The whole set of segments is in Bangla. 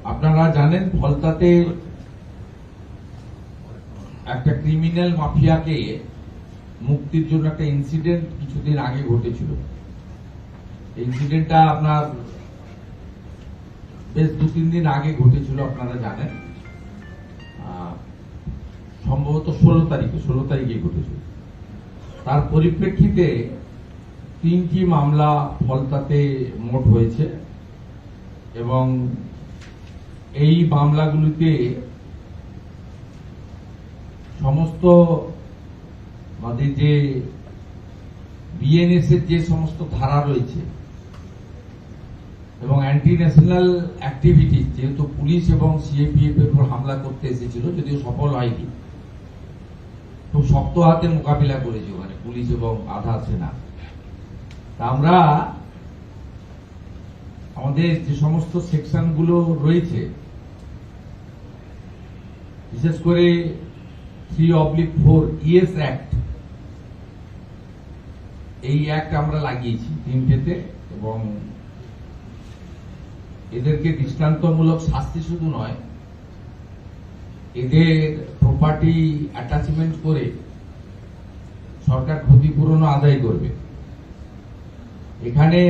আপনারা জানেন ফলতাতে একটা ক্রিমিনাল মাফিয়াকে মুক্তির জন্য একটা ইনসিডেন্ট কিছুদিন আগে ঘটেছিল। ইনসিডেন্টটা আপনার বেশ 2-3 দিন আগে ঘটেছিল, আপনারা জানেন। সম্ভবত 16 তারিখে ঘটেছিল। তার পরিপ্রেক্ষিতে 3টি মামলা ফলতাতে মোট হয়েছে এবং এই মামলাগুলিতে সমস্ত আমাদের যে বিএনএস এর যে সমস্ত ধারা রয়েছে এবং অ্যান্টি ন্যাশনাল অ্যাক্টিভিটি, যেহেতু পুলিশ এবং সিএপিএফ এর উপর হামলা করতে এসেছিল, যদিও সফল হয়নি, খুব শক্ত হাতে মোকাবিলা করেছে ওখানে পুলিশ এবং আধা সেনা। তা আমরা আমাদের যে সমস্ত সেকশনগুলো রয়েছে, বিশেষ করে 3/4 ES অ্যাক্ট, এই অ্যাক্ট আমরা লাগিয়েছি 3টেতে এবং এদেরকে দৃষ্টান্তমূলক শাস্তি শুধু নয়, এদের প্রপার্টি অ্যাটাচমেন্ট করে সরকার ক্ষতিপূরণও আদায় করবে। এখানে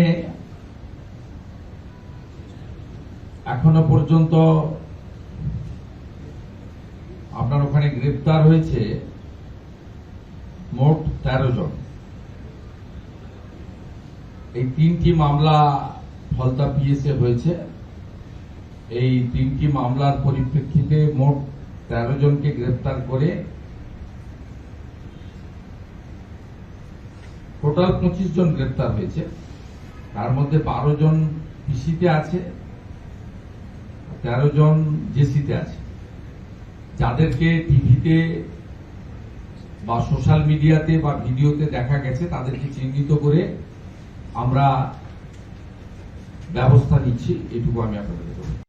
এখনো পর্যন্ত আপনার ওখানে গ্রেপ্তার হয়েছে মোট 13 জন। এই 3টি মামলা ফলতা পিএসএ হয়েছে। এই 3টি মামলার পরিপ্রেক্ষিতে মোট 13 জনকে গ্রেপ্তার করে টোটাল 25 জন গ্রেপ্তার হয়েছে। তার মধ্যে 12 জন পিসিতে আছে, 13 জন জেসিতে আছে। যাদেরকে টিভিতে বা সোশ্যাল মিডিয়াতে বা ভিডিওতে দেখা গেছে তাদেরকে চিহ্নিত করে আমরা ব্যবস্থা নিচ্ছি, এটুকু আমি আপনাদের বলবো।